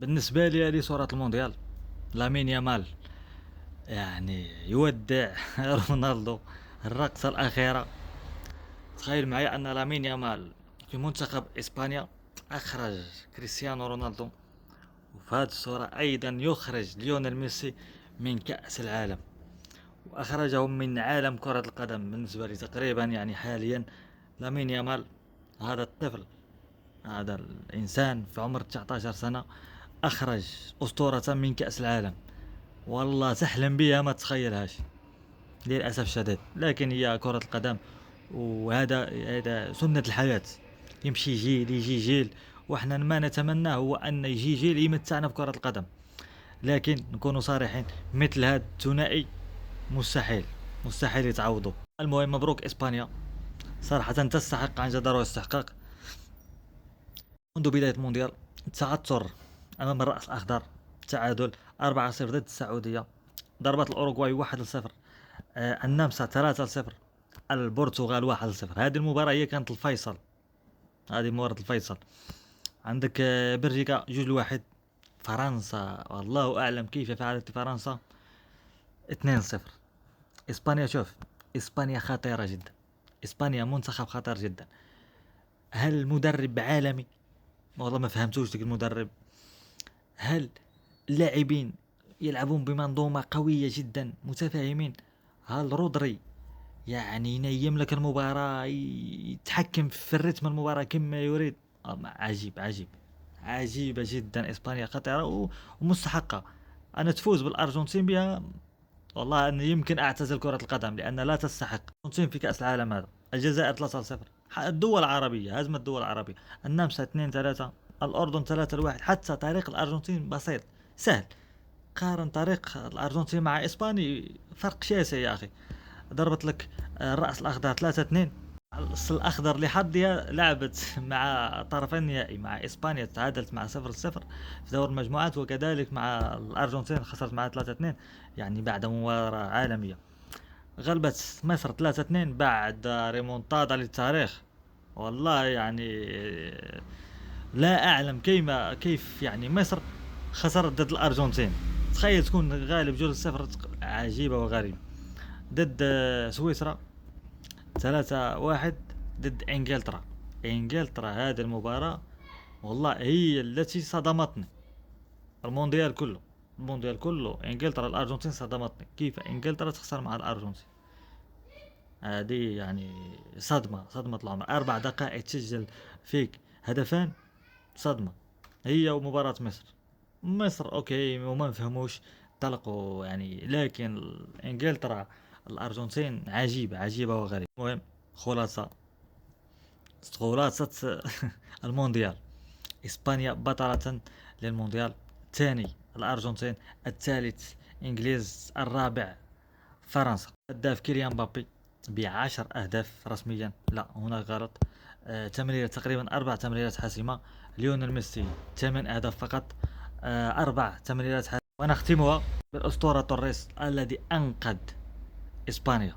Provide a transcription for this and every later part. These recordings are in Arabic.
بالنسبة لي هذه صورة المونديال. لامين يامال يعني يودع رونالدو. الرقصة الأخيرة. تخيل معي أن لامين يامال في منتخب إسبانيا أخرج كريستيانو رونالدو، وفي هذه الصورة أيضا يخرج ليونيل ميسي من كأس العالم، وأخرجهم من عالم كرة القدم. بالنسبة لي تقريبا يعني حاليا لامين يامال، هذا الطفل، هذا الإنسان في عمر 19 سنة أخرج أسطورة من كأس العالم. والله تحلم بها ما تتخيلهاش للأسف الشديد، لكن هي كرة القدم، وهذا سنة الحياة. يمشي جيل يجي جيل، واحنا ما نتمناه هو أن يجي جيل يمتعنا بكرة القدم، لكن نكون صارحين، مثل هذا الثنائي مستحيل، مستحيل يتعوضوا. المهم مبروك إسبانيا، صراحة تستحق عن جدار واستحقاق. منذ بداية المونديال تعثر أمام الرأس الأخضر، تعادل 4-0 ضد السعودية، ضربات الأوروغواي 1-0، النمسا 3-0، البرتغال 1-0. هذه المباراة هي كانت الفيصل، هذه مباراة الفيصل. عندك بلجيكا 2-1. فرنسا والله أعلم كيف فعلت فرنسا 2-0. إسبانيا، شوف، إسبانيا خطيرة جدا، إسبانيا منتخب خطير جدا. هل المدرب عالمي؟ والله ما فهمتوش ديك المدرب. هل اللاعبين يلعبون بمنظومة قوية جدا متفاهمين؟ هل رودري يعني ينيم لك المباراة، يتحكم في الرتم المباراة كما يريد؟ عجيب عجيب، عجيبة جدا. إسبانيا خطيرة ومستحقة. أنا تفوز بالأرجنتين بها، والله أن يمكن أعتزل كرة القدم لأن لا تستحق. الأرجنتين في كأس العالم هذا، الجزائر 3-0، الدول العربية، هزمت الدول العربية، النمسا 2-3، الأردن 3-1. حتى طريق الأرجنتين بسيط سهل، قارن طريق الأرجنتين مع إسباني فرق شاسع يا أخي. ضربت لك الرأس الأخضر 3-2. الأخضر لحظها لعبت مع طرف النهائي مع إسبانيا، تعادلت مع 0-0 في دور المجموعات، وكذلك مع الأرجنتين خسرت معها 3-2، يعني بعد مباراة عالمية. غلبت مصر 3-2 بعد ريمونتادا للتاريخ. والله يعني لا أعلم كيف يعني مصر خسرت ضد الأرجنتين. تخيل تكون غالب جول الصفر، عجيبة وغريبة. ضد سويسرا 3-1 ضد انجلترا. انجلترا هذه المباراة والله هي التي صدمتني. المونديال كله، المونديال كله انجلترا الارجنتين صدمتني. كيف انجلترا تخسر مع الارجنتين؟ هذه يعني صدمة، صدمة العمر. 4 دقائق تسجل فيك هدفان، صدمة. هي ومباراة مصر، مصر اوكي وما نفهموش طلقوا يعني، لكن انجلترا الارجنتين عجيبة، عجيبة وغريبة. المهم خلاصة، خلاصة المونديال: إسبانيا بطلة للمونديال، الثاني الأرجنتين، الثالث إنجليز، الرابع فرنسا. هداف كيليان مبابي ب10 أهداف رسميا، لا هنا غلط، تمريرات تقريبا 4 تمريرات حاسمة. ليونيل ميسي 8 أهداف فقط، 4 تمريرات حاسمة. ونختمها بالأسطورة توريس الذي أنقذ إسبانيا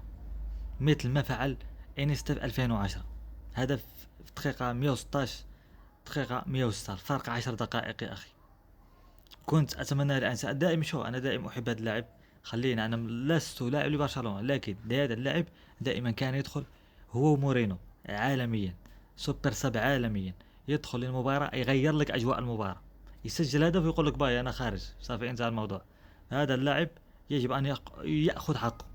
مثل ما فعل إنيستا في 2010. هدف في دقيقة 116، دقيقة 106، فرق 10 دقائق يا أخي. كنت أتمنى الآن دائما، شو أنا دائما أحب هذا اللاعب. خلينا، أنا لست لاعب لبرشلونة، لكن هذا اللاعب دائما كان يدخل هو ومورينو عالميا، سوبر سب عالميا، يدخل للمباراة يغير لك أجواء المباراة، يسجل هدف ويقول لك باي أنا خارج، صافي انتهى الموضوع. هذا اللاعب يجب أن يأخذ حقه.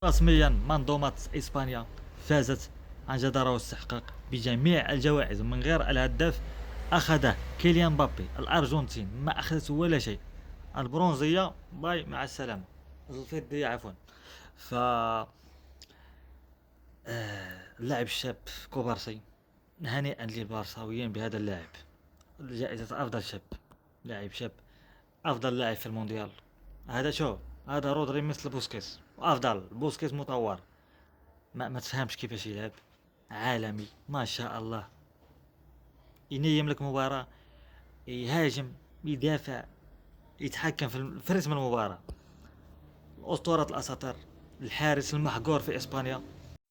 رسميا منظومة إسبانيا فازت عن جدارة واستحقاق بجميع الجوائز من غير الهداف أخذه كيليان مبابي. الأرجنتين ما أخذت ولا شيء، البرونزية باي مع السلامة، الفضية عفوا. ف اللاعب الشاب كوبارسي، هنيئا للبارساويين بهذا اللاعب، جائزة أفضل شاب، لاعب شاب، أفضل لاعب في المونديال. هذا شو، هذا رودري مثل بوسكيس، وأفضل بوسكيس مطور. ما تفهمش كيفاش يلعب، عالمي ما شاء الله. ينيم لك مباراة، يهاجم، يدافع، يتحكم في رتم المباراة. أسطورة الأساطير، الحارس المحقور في إسبانيا،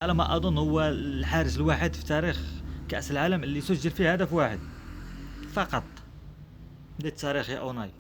على ما أظن هو الحارس الوحيد في تاريخ كأس العالم اللي سجل فيه هدف واحد فقط. دي التاريخ يا أوناي.